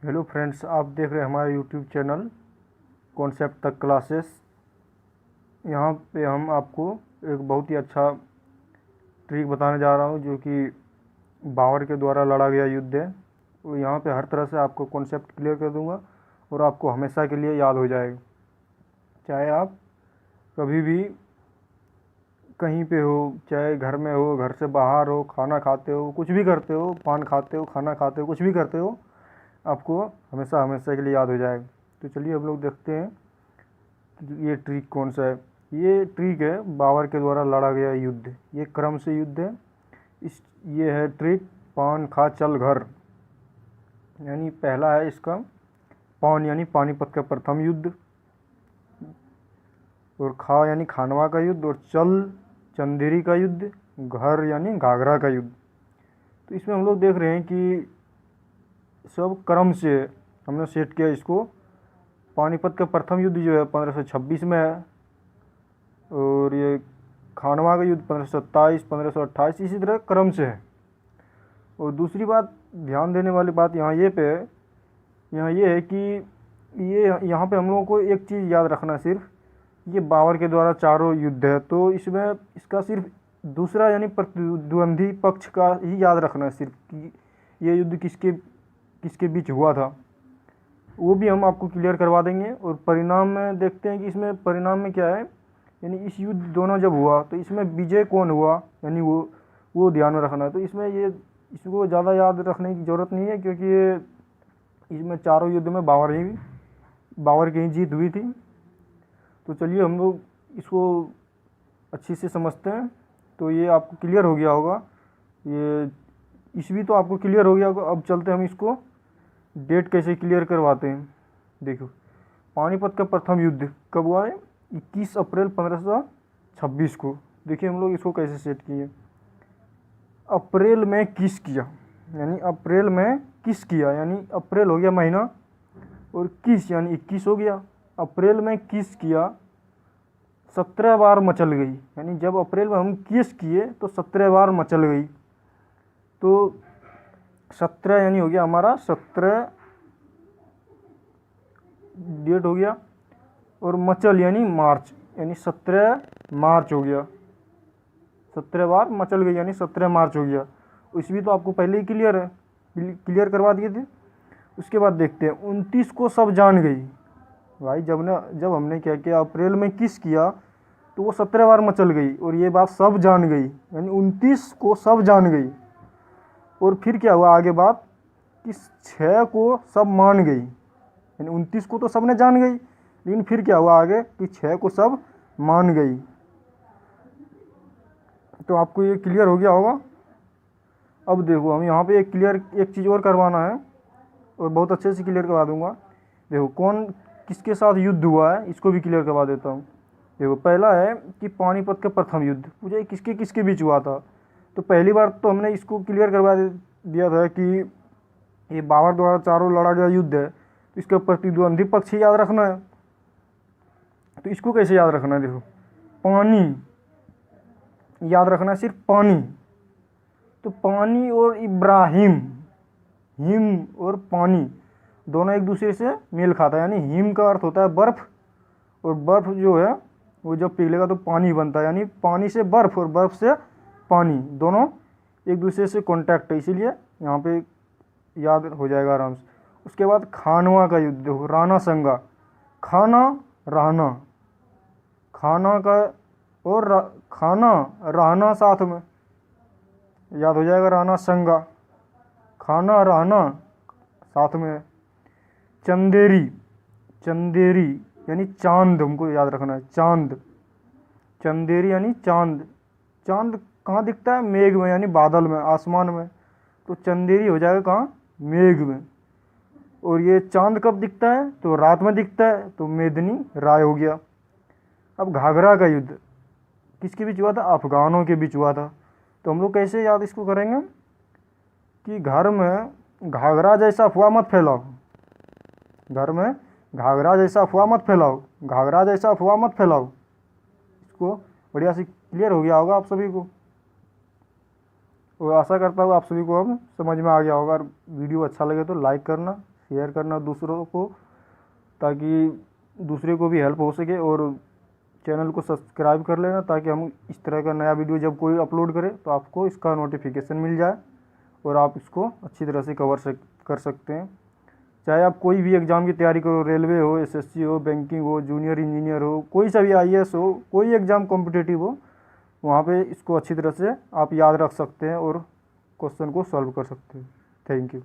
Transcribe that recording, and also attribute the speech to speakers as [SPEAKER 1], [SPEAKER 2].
[SPEAKER 1] Hello friends, आप देख रहे हैं हमारा यूट्यूब चैनल कॉन्सेप्ट तक क्लासेस। यहाँ पे हम आपको एक बहुत ही अच्छा ट्रिक बताने जा रहा हूँ जो कि बाबर के द्वारा लड़ा गया युद्ध है। तो यहाँ पे हर तरह से आपको कॉन्सेप्ट क्लियर कर दूँगा और आपको हमेशा के लिए याद हो जाएगा। चाहे आप कभी भी कहीं पे हो, चाहे घर में हो, घर से बाहर हो, खाना खाते हो, कुछ भी करते हो, पान खाते हो, खाना खाते हो, कुछ भी करते हो, आपको हमेशा हमेशा के लिए याद हो जाएगा। तो चलिए हम लोग देखते हैं ये ट्रिक कौन सा है। ये ट्रिक है बाबर के द्वारा लड़ा गया युद्ध। ये क्रम से युद्ध है। ये है ट्रिक पान खा चल घर, यानी पहला है इसका पान यानी पानीपत का प्रथम युद्ध, और खा यानी खानवा का युद्ध, और चल चंदेरी का युद्ध, घर यानी घाघरा का युद्ध। तो इसमें हम लोग देख रहे हैं कि सब क्रम से हमने सेट किया इसको। पानीपत का प्रथम युद्ध जो है 1526 में है, और ये खानवा का युद्ध 1527, 1528 इसी तरह क्रम से है। और दूसरी बात ध्यान देने वाली बात यहाँ ये है कि ये यहाँ पे हम लोगों को एक चीज़ याद रखना है, सिर्फ ये बाबर के द्वारा चारों युद्ध है, तो इसमें इसका सिर्फ दूसरा यानी प्रतिद्वंदी पक्ष का ही याद रखना है सिर्फ, कि ये युद्ध किसके बीच हुआ था, वो भी हम आपको क्लियर करवा देंगे। और परिणाम में देखते हैं कि इसमें परिणाम में क्या है, यानी इस युद्ध दोनों जब हुआ तो इसमें विजय कौन हुआ, यानी वो ध्यान में रखना है। तो इसमें इसको ज़्यादा याद रखने की ज़रूरत नहीं है, क्योंकि ये इसमें चारों युद्ध में बाबर की ही जीत हुई थी। तो चलिए हम लोग इसको अच्छी से समझते हैं। तो ये आपको क्लियर हो गया होगा, ये ईस्वी तो आपको क्लियर हो गया होगा। अब चलते हैं हम इसको डेट कैसे क्लियर करवाते हैं। देखो, पानीपत का प्रथम युद्ध कब हुआ है? 21 अप्रैल 1526 को। देखिए हम लोग इसको कैसे सेट किए। अप्रैल में किस किया, यानी अप्रैल में किस किया, यानी अप्रैल हो गया महीना, और किस यानी 21 हो गया। अप्रैल में किस किया 17 बार मचल गई, यानी जब अप्रैल में हम किस किए तो 17 बार मचल गई। तो 17 यानी हो गया हमारा 17 डेट हो गया, और मचल यानी मार्च, यानी 17 मार्च हो गया। 17 बार मचल गई यानी 17 मार्च हो गया। इसमें तो आपको पहले ही क्लियर करवा दिए थे। उसके बाद देखते हैं 29 को सब जान गई। भाई जब हमने क्या किया, अप्रैल में किस किया तो वो 17 बार मचल गई, और ये बात सब जान गई, यानी 29 को सब जान गई। और फिर क्या हुआ आगे बात कि 6 को सब मान गई, यानी 29 को तो सब ने जान गई, लेकिन फिर क्या हुआ आगे कि 6 को सब मान गई। तो आपको ये क्लियर हो गया होगा। अब देखो हम यहाँ पे एक चीज़ और करवाना है, और बहुत अच्छे से क्लियर करवा दूंगा। देखो कौन किसके साथ युद्ध हुआ है, इसको भी क्लियर करवा देता हूँ। देखो पहला है कि पानीपत का प्रथम युद्ध मुझे किसके बीच हुआ था। तो पहली बार तो हमने इसको क्लियर करवा दिया था कि ये बाबर द्वारा चारों लड़ा गया युद्ध है, तो इसका प्रतिद्वंदी पक्ष ही याद रखना है। तो इसको कैसे याद रखना है? देखो पानी याद रखना है, सिर्फ पानी। तो पानी और इब्राहिम, हिम और पानी दोनों एक दूसरे से मेल खाता है, यानी हिम का अर्थ होता है बर्फ़, और बर्फ़ जो है वो जब पिघलेगा तो पानी बनता है, यानी पानी से बर्फ़ और बर्फ़ से पानी दोनों एक दूसरे से कांटेक्ट है, इसीलिए यहाँ पे याद हो जाएगा आराम से। उसके बाद खानवा का युद्ध, देखो राणा संगा, खाना रहना, खाना का और खाना रहना साथ में याद हो जाएगा, राणा संगा, खाना रहना साथ में। चंदेरी यानी चांद, हमको याद रखना है, चंदेरी यानी चांद। चांद कहाँ दिखता है? मेघ में, यानी बादल में, आसमान में। तो चंदेरी हो जाएगा कहाँ? मेघ में। और ये चांद कब दिखता है? तो रात में दिखता है, तो मेदिनी राय हो गया। अब घाघरा का युद्ध किसके बीच हुआ था? अफगानों के बीच हुआ था। तो हम लोग कैसे याद इसको करेंगे कि घर में घाघरा जैसा अफवाह मत फैलाओ, घर में घाघरा जैसा अफवाह मत फैलाओ, घाघरा जैसा अफवाह मत फैलाओ। इसको बढ़िया से क्लियर हो गया होगा आप सभी को, और आशा करता हूँ आप सभी को अब समझ में आ गया होगा। वीडियो अच्छा लगे तो लाइक करना, शेयर करना दूसरों को, ताकि दूसरे को भी हेल्प हो सके। और चैनल को सब्सक्राइब कर लेना ताकि हम इस तरह का नया वीडियो जब कोई अपलोड करे तो आपको इसका नोटिफिकेशन मिल जाए और आप इसको अच्छी तरह से कर सकते हैं। चाहे आप कोई भी एग्ज़ाम की तैयारी करो, रेलवे हो, एसएससी हो, बैंकिंग हो, जूनियर इंजीनियर हो, कोई सा भी आईएएस हो, कोई एग्ज़ाम कॉम्पिटिटिव हो, वहाँ पे इसको अच्छी तरह से आप याद रख सकते हैं और क्वेश्चन को सॉल्व कर सकते हैं। Thank you.